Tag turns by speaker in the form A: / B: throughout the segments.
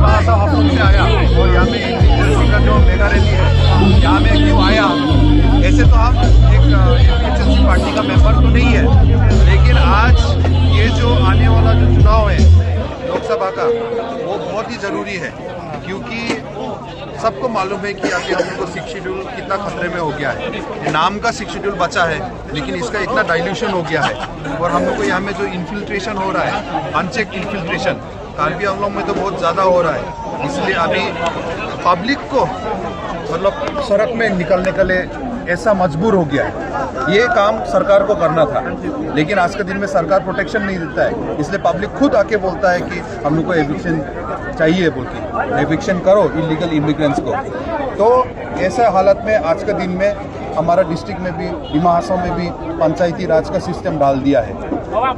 A: महासभा हापुड़ से आया और यहाँ पे एपीएचएलसी का जो मेगा रैली है यहाँ में क्यों आया। ऐसे तो हम एक एपीएचएलसी पार्टी का मेंबर तो नहीं है, लेकिन आज ये जो आने वाला जो चुनाव है लोकसभा का वो बहुत ही ज़रूरी है, क्योंकि सबको मालूम है कि अभी हम लोग को सिक्स शेड्यूल कितना खतरे में हो गया है। नाम का सिक्स शेड्यूल बचा है, लेकिन इसका इतना डाइल्यूशन हो गया है और हम लोग को यहाँ में जो इन्फिल्ट्रेशन हो रहा है, अनचेक इन्फिल्ट्रेशन कार्बी आंगलों में तो बहुत ज़्यादा हो रहा है। इसलिए अभी पब्लिक को मतलब सड़क में निकलने के लिए ऐसा मजबूर हो गया है। ये काम सरकार को करना था, लेकिन आज के दिन में सरकार प्रोटेक्शन नहीं देता है, इसलिए पब्लिक खुद आके बोलता है कि हम लोग को एविक्शन चाहिए, बोल के एविक्शन करो इलीगल इमिग्रेंट्स को। तो ऐसे हालत में आज के दिन में हमारा डिस्ट्रिक्ट में भी डिमा हासाओ में भी पंचायती राज का सिस्टम डाल दिया है।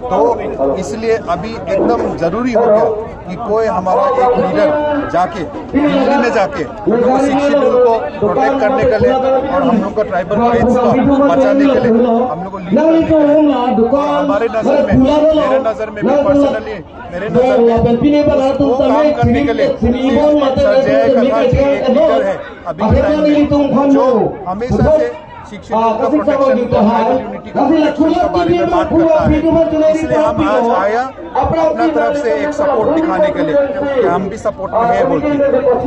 A: तो इसलिए अभी एकदम ज़रूरी हो गया कि कोई हमारा एक लीडर जाके दिल्ली में जाके हम लोग सिक्स शेड्यूल को प्रोटेक्ट करने के लिए और हम लोग का ट्राइबल राइट्स को बचाने के लिए हम लोग को लीड करने के लिए हमारे नज़र में, मेरे नज़र में भी पर्सनली मेरे नज़र में वो काम करने के लिए सर जय कथार जी एक लीडर है अभी के टाइम में, जो हमेशा से शिक्षण का प्रोटेक्शन का ट्राइबल यूनिटी का प्रोटेक्शन के बारे में बात करता है। इसलिए हम आज आया अपना तरफ से एक सपोर्ट दिखाने के लिए कि हम भी सपोर्ट में है बोल के।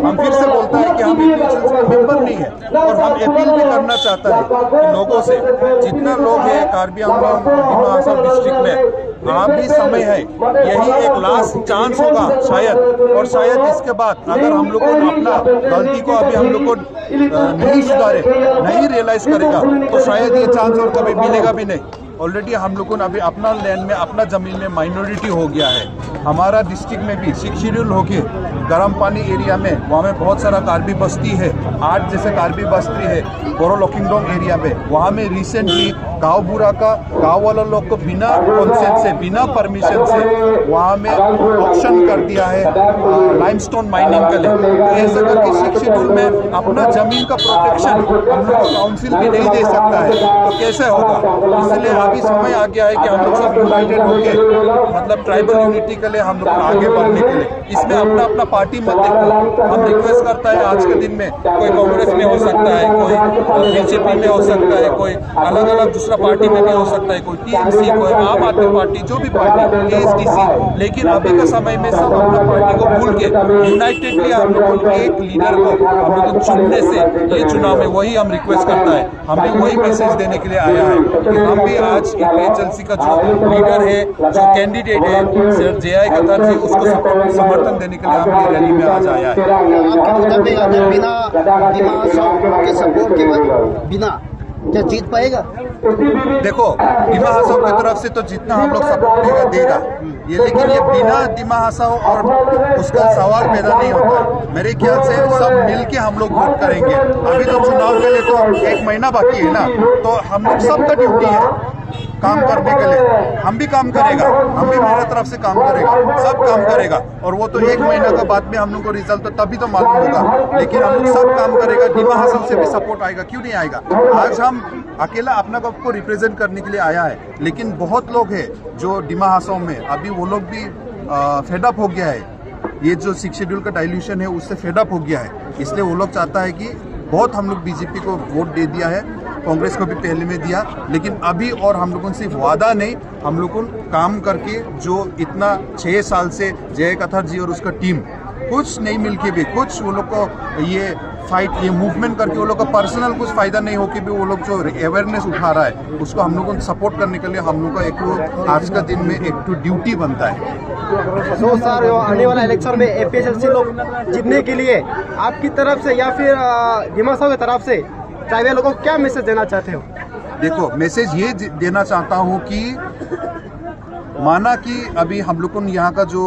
A: हम फिर से बोलता है कि हम एपीएचएलसी का मेंबर नहीं है और हम अपील भी करना चाहता है कि लोगों से, जितना लोग हैं कार्बी आंगलों डिमा हासाओ डिस्ट्रिक्ट में, आप भी समय है, यही एक लास्ट चांस होगा शायद, और शायद इसके बाद अगर हम लोग को अपना गलती को अभी हम लोग को नहीं सुधारे, नहीं रियलाइज करेगा, तो शायद ये चांस और कभी मिलेगा भी नहीं। ऑलरेडी हम लोगों ने अभी अपना लैंड में, अपना ज़मीन में माइनॉरिटी हो गया है। हमारा डिस्ट्रिक्ट में भी सिक्स शेड्यूल होके गर्म पानी एरिया में, वहाँ में बहुत सारा कार्बी बस्ती है, 8 जैसे कार्बी बस्ती है बोरो लॉकिंगडोंग एरिया में। वहाँ में रिसेंटली गाँव बुरा का गाँव वाला लोग को बिना कॉन्सेंट से, बिना परमिशन से वहाँ में ऑप्शन कर दिया है लाइमस्टोन माइनिंग के लिए। तो ऐसा करके सिक्स शेड्यूल में अपना ज़मीन का प्रोटेक्शन हम लोग को काउंसिल भी नहीं दे सकता है, तो कैसे होगा। इसलिए अभी समय आ गया है कि हम लोग सब यूनाइटेड होके मतलब ट्राइबल यूनिटी के लिए हम लोग आगे बढ़ने के लिए, इसमें अपना अपना पार्टी मत देखो। हम रिक्वेस्ट करता है आज के दिन में, कोई कांग्रेस में हो सकता है, कोई बीजेपी में हो सकता है, कोई अलग अलग दूसरा पार्टी में भी हो सकता है, कोई टीएमसी, कोई आम आदमी पार्टी, जो भी पार्टी, एएसडीसी, लेकिन अभी के समय में सब अपना पार्टी को भूल के यूनाइटेडली हम लोग एक लीडर को हम लोग चुनने से, ये चुनाव में वही हम रिक्वेस्ट करता है। हम भी वही मैसेज देने के लिए आया है कि हम भी आज एपीएचएलसी का जो लीडर है, जो कैंडिडेट है सर जय कथार जी, उसको समर्थन देने के लिए हम ये रैली में आज आया है।
B: आपके मुताबिक अगर बिना डिमा हासाओ के सपोर्ट के बिना क्या जीत पाएगा?
A: देखो डिमा हासाओ की तरफ से तो जितना हम लोग सपोर्ट देगा ये, लेकिन ये बिना डिमा हासाओ और उसका सवाल पैदा नहीं होता। मेरे ख्याल से सब मिल के हम लोग वोट करेंगे। अभी तो चुनाव के लिए तो 1 महीना बाकी है ना, तो हम लोग सबका ड्यूटी है काम करने के लिए। हम भी काम करेगा, हम भी हमारे तरफ से काम करेगा, सब काम करेगा, और वो तो 1 महीना के बाद में हम लोग को रिजल्ट तो तभी तो मालूम होगा। लेकिन हम लोग सब काम करेगा, डिमा हासाओ से भी सपोर्ट आएगा, क्यों नहीं आएगा। आज हम अकेला अपना को रिप्रेजेंट करने के लिए आया है, लेकिन बहुत लोग हैं जो डिमा हासाओ में अभी वो लोग भी फेडअप हो गया है। ये जो सिक्स शेड्यूल का डाइल्यूशन है उससे फेडअप हो गया है, इसलिए वो लोग चाहता है कि बहुत हम लोग बीजेपी को वोट दे दिया है, कांग्रेस को भी पहले में दिया, लेकिन अभी और हम लोगों ने सिर्फ वादा नहीं, हम लोगों काम करके जो इतना 6 साल से जय कथार जी और उसका टीम कुछ नहीं मिल के भी, कुछ वो लोग को ये फाइट, ये मूवमेंट करके वो लोग का पर्सनल कुछ फ़ायदा नहीं हो के भी वो लोग जो अवेयरनेस उठा रहा है उसको हम लोगों को सपोर्ट करने के लिए हम लोग का एक आज का दिन में एक ड्यूटी बनता है।
B: तो सर आने वाला इलेक्शन में एपीएचएलसी लोग जीतने के लिए आपकी तरफ से या फिर डिमा हासाओ की तरफ से ट्राइबल लोगों को क्या मैसेज देना चाहते हो?
A: देखो मैसेज ये देना चाहता हूँ कि माना कि अभी हम लोगों को यहाँ का जो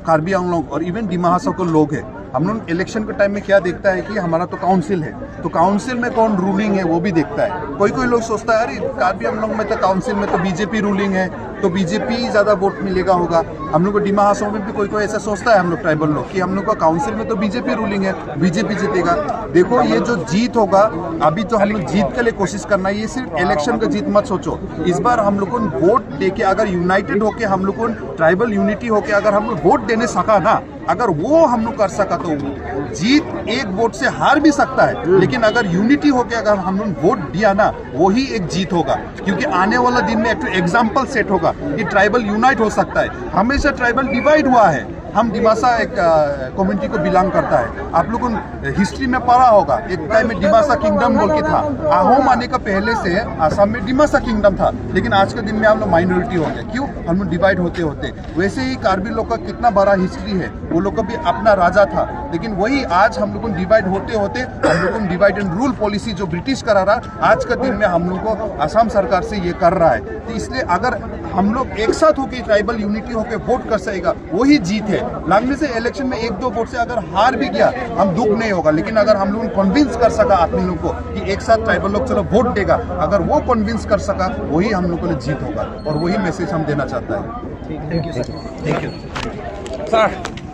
A: कार्बी आंगलों और इवन डिमा हासाओ के लोग हैं, हम लोग इलेक्शन के टाइम में क्या देखता है कि हमारा तो काउंसिल है, तो काउंसिल में कौन रूलिंग है वो भी देखता है। कोई कोई लोग सोचता है अरे कार्बी आंगलों में तो काउंसिल में तो बीजेपी रूलिंग है, तो बीजेपी ज़्यादा वोट मिलेगा होगा। हम लोग को डिमा हासाओ में भी कोई कोई ऐसा सोचता है, हम लोग ट्राइबल लोग, कि हम लोग का काउंसिल में तो बीजेपी रूलिंग है, बीजेपी जीतेगा। देखो ये जो जीत होगा, अभी तो हम लोग जीत के लिए कोशिश करना है, ये सिर्फ इलेक्शन का जीत मत सोचो। इस बार हम लोग को वोट दे के अगर यूनाइटेड होके हम लोग को ट्राइबल यूनिटी होके अगर हम लोग वोट देने सका ना, अगर वो हम लोग कर सका तो जीत एक वोट से हार भी सकता है, लेकिन अगर यूनिटी होके अगर हम लोग वोट दिया ना, वही एक जीत होगा। क्योंकि आने वाला दिन में एक एग्जाम्पल सेट होगा कि ट्राइबल यूनाइट हो सकता है। हमेशा ट्राइबल डिवाइड हुआ है। हम डिमासा एक कम्युनिटी को बिलोंग करता है। आप लोगों ने हिस्ट्री में पढ़ा होगा, एक टाइम में डिमासा किंगडम बोल के था। आहोम आने का पहले से आसाम में डिमासा किंगडम था, लेकिन आज के दिन में हम लोग माइनॉरिटी हो गए। क्यों? हम लोग डिवाइड होते होते। वैसे ही कार्बी लोग का कितना बड़ा हिस्ट्री है, वो लोग का भी अपना राजा था, लेकिन वही आज हम लोग डिवाइड होते होते हम लोग डिवाइड एंड रूल पॉलिसी जो ब्रिटिश करा रहा, आज के दिन में हम लोग को आसाम सरकार से ये कर रहा है। तो इसलिए अगर हम लोग एक साथ होकर ट्राइबल यूनिटी होकर वोट कर सकेगा, वही जीत है। लगने से इलेक्शन में 1-2 वोट से अगर हार भी गया, हम दुख नहीं होगा, लेकिन अगर हम लोग कन्विंस कर सका आदमी लोग को कि एक साथ ट्राइबल लोग चलो वोट देगा, अगर वो कन्विंस कर सका, वही हम लोग को जीत होगा। और वही मैसेज हम देना चाहता है।
B: Thank you sir.
A: Thank you sir.